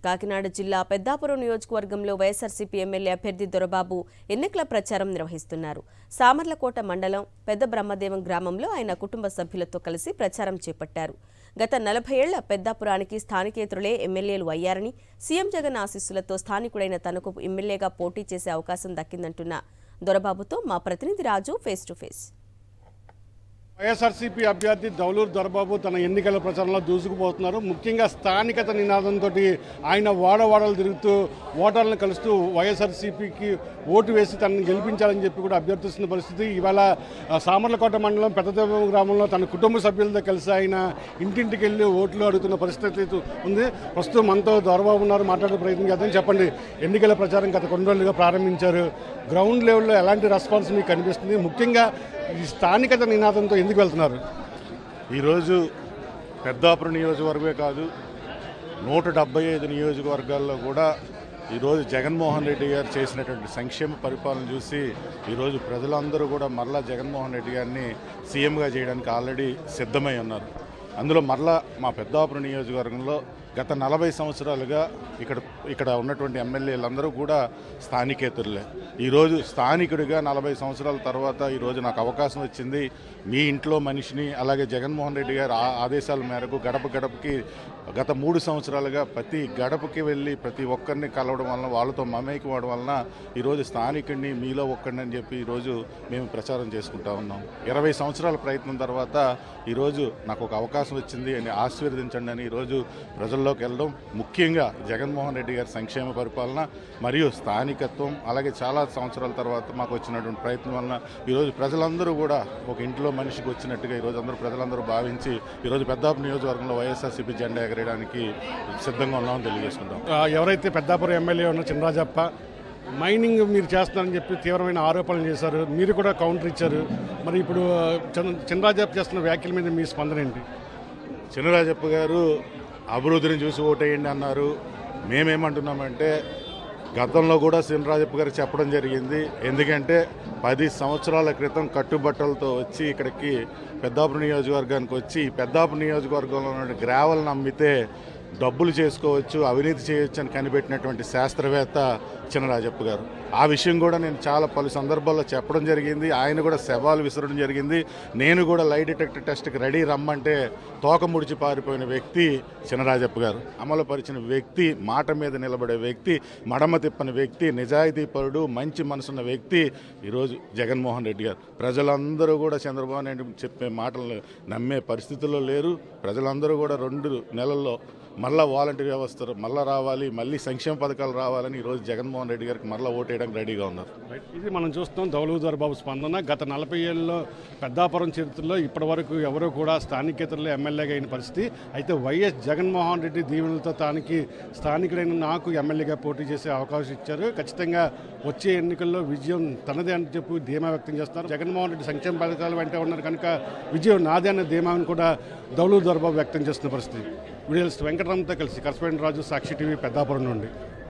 కాకినాడ జిల్లా పెద్దాపురం నియోజకవర్గంలో వైఎస్ఆర్సీపీ ఎమ్మెల్యే అభ్యర్థి దొరబాబు ఎన్నికల ప్రచారం నిర్వహిస్తున్నారు. సామర్లకోట మండలం పెద్ద బ్రహ్మదేవం గ్రామంలో ఆయన కుటుంబ సభ్యులతో కలిసి ప్రచారం చేపట్టారు. గత 40 ఏళ్ల పెద్దాపురానికి స్థానికేతరులే ఎమ్మెల్యేలు అయ్యారని, సీఎం జగన్ ఆశీస్సులతో స్థానికుడైన తనకు ఎమ్మెల్యేగా పోటీ చేసే అవకాశం దక్కిందంటున్న దొరబాబుతో మా ప్రతినిధి రాజు ఫేస్ టు ఫేస్. వైఎస్ఆర్సీపీ అభ్యర్థి దౌలూరు దొరబాబు తన ఎన్నికల ప్రచారంలో దూసుకుపోతున్నారు. ముఖ్యంగా స్థానికత నినాదంతో ఆయన వాడవాడలు తిరుగుతూ ఓటర్లను కలుస్తూ వైఎస్ఆర్సీపీకి ఓటు వేసి తనను గెలిపించాలని చెప్పి కూడా అభ్యర్థిస్తున్న పరిస్థితి. ఇవాళ సామర్లకోట మండలం పెద్దదేవం గ్రామంలో తన కుటుంబ సభ్యులతో కలిసి ఆయన ఇంటింటికి వెళ్ళి ఓట్లు అడుగుతున్న పరిస్థితి ఉంది. ప్రస్తుతం మనతో దొరబాబు ఉన్నారు, మాట్లాడే ప్రయత్నం చేద్దాం. చెప్పండి, ఎన్నికల ప్రచారం గత కొన్ని రోజులుగా ప్రారంభించారు. గ్రౌండ్ లెవెల్లో ఎలాంటి రెస్పాన్స్ మీకు కనిపిస్తుంది? ముఖ్యంగా ఈ స్థానికత నినాదంతో ఎందుకు వెళ్తున్నారు? ఈరోజు పెద్దాపురం నియోజకవర్గమే కాదు, 175 నియోజకవర్గాల్లో కూడా ఈరోజు జగన్మోహన్ రెడ్డి గారు చేసినటువంటి సంక్షేమ పరిపాలన చూసి ఈరోజు ప్రజలందరూ కూడా మరలా జగన్మోహన్ రెడ్డి గారిని సీఎంగా చేయడానికి ఆల్రెడీ సిద్ధమై ఉన్నారు. అందులో మరలా మా పెద్దాపురం నియోజకవర్గంలో గత 40 సంవత్సరాలుగా ఇక్కడ ఉన్నటువంటి ఎమ్మెల్యేలందరూ కూడా స్థానికేతరులే. ఈరోజు స్థానికుడిగా 40 సంవత్సరాల తర్వాత ఈరోజు నాకు అవకాశం వచ్చింది. మీ ఇంట్లో మనిషిని, అలాగే జగన్మోహన్ రెడ్డి గారి ఆదేశాల మేరకు గడప గడపకి గత 3 సంవత్సరాలుగా ప్రతి గడపకి వెళ్ళి ప్రతి ఒక్కరిని కలవడం వలన, వాళ్ళతో మమేకం అవడం వలన ఈరోజు స్థానికుడిని మీలో ఒక్కడిని అని చెప్పి ఈరోజు మేము ప్రచారం చేసుకుంటా ఉన్నాం. 20 సంవత్సరాల ప్రయత్నం తర్వాత ఈరోజు నాకు ఒక అవకాశం వచ్చింది అని ఆశీర్వదించండి అని ఈరోజు ప్రజల్లోకి వెళ్ళడం. ముఖ్యంగా జగన్మోహన్ రెడ్డి గారి సంక్షేమ పరిపాలన మరియు స్థానికత్వం, అలాగే చాలా సంవత్సరాల తర్వాత మాకు వచ్చినటువంటి ప్రయత్నం వలన ఈరోజు ప్రజలందరూ కూడా ఒక ఇంట్లో మనిషికి వచ్చినట్టుగా ఈరోజు ప్రజలందరూ భావించి ఈరోజు పెద్దాపురం నియోజకవర్గంలో వైఎస్ఆర్సీపీ జెండా ఎగరేయడానికి సిద్ధంగా ఉన్నామని తెలియజేసుకుంటాం. ఎవరైతే పెద్దాపురం ఎమ్మెల్యే ఉన్న చినరాజప్ప మైనింగ్ మీరు చేస్తున్నారని చెప్పి తీవ్రమైన ఆరోపణలు చేశారు. మీరు కూడా కౌంటర్ ఇచ్చారు. మరి ఇప్పుడు చినరాజప్ప చేస్తున్న వ్యాఖ్యల మీద మీ స్పందన ఏంటి? చినరాజప్ప గారు అభివృద్ధిని చూసి ఓటేయండి అన్నారు. మేమేమంటున్నామంటే గతంలో కూడా చినరాజప్ప గారు చెప్పడం జరిగింది. ఎందుకంటే 10 సంవత్సరాల క్రితం కట్టుబట్టలతో వచ్చి ఇక్కడికి పెద్దాపురం నియోజకవర్గానికి వచ్చి పెద్దాపురం నియోజకవర్గంలో ఉన్న గ్రావెల్ని అమ్మితే డబ్బులు చేసుకోవచ్చు, అవినీతి చేయొచ్చు అని కనిపెట్టినటువంటి శాస్త్రవేత్త చినరాజప్ప గారు. ఆ విషయం కూడా నేను చాలా పలు సందర్భాల్లో చెప్పడం జరిగింది. ఆయన కూడా సవాలు విసరడం జరిగింది. నేను కూడా లై డిటెక్టర్ టెస్ట్కి రెడీ రమ్మంటే తోక ముడిచి పారిపోయిన వ్యక్తి చినరాజప్ప గారు. అమలుపరిచిన వ్యక్తి, మాట మీద నిలబడే వ్యక్తి, మడమ తిప్పని వ్యక్తి, నిజాయితీపరుడు, మంచి మనసున్న వ్యక్తి ఈరోజు జగన్మోహన్ రెడ్డి గారు. ప్రజలందరూ కూడా చంద్రబాబు నాయుడు చెప్పే మాటలను నమ్మే పరిస్థితుల్లో లేరు. ప్రజలందరూ కూడా 2 నెలల్లో మళ్ళీ వాలంటీర్ వ్యవస్థ మళ్ళీ రావాలి, మళ్ళీ సంక్షేమ పథకాలు రావాలని ఈరోజు జగన్మోహన్ రెడ్డి గారికి మళ్ళీ ఓటేయడానికి రెడీగా ఉన్నారు. ఇది మనం చూస్తున్నాం దౌలూరు దొరబాబు స్పందన. గత 40 ఏళ్ళలో పెద్దాపురం చరిత్రలో ఇప్పటి వరకు ఎవరూ కూడా స్థానికేతరులు ఎమ్మెల్యేగా అయిన పరిస్థితి. అయితే వైఎస్ జగన్మోహన్ రెడ్డి దీవెనలతో తానికి స్థానికుడైన నాకు ఎమ్మెల్యేగా పోటీ చేసే అవకాశం ఇచ్చారు. ఖచ్చితంగా వచ్చే ఎన్నికల్లో విజయం తనదే అని చెప్పి ధీమా వ్యక్తం చేస్తున్నారు. జగన్మోహన్ రెడ్డి సంక్షేమ పథకాలు వెంటే ఉన్నారు కనుక విజయం నాదే అనే ధీమాను కూడా దౌలూరు దొరబాబు వ్యక్తం చేస్తున్న పరిస్థితి. వీడియోస్ వెంకటరామ్తో కలిసి కరస్పాండెంట్ రాజు, సాక్షి టీవీ, పెద్దాపురం నుండి.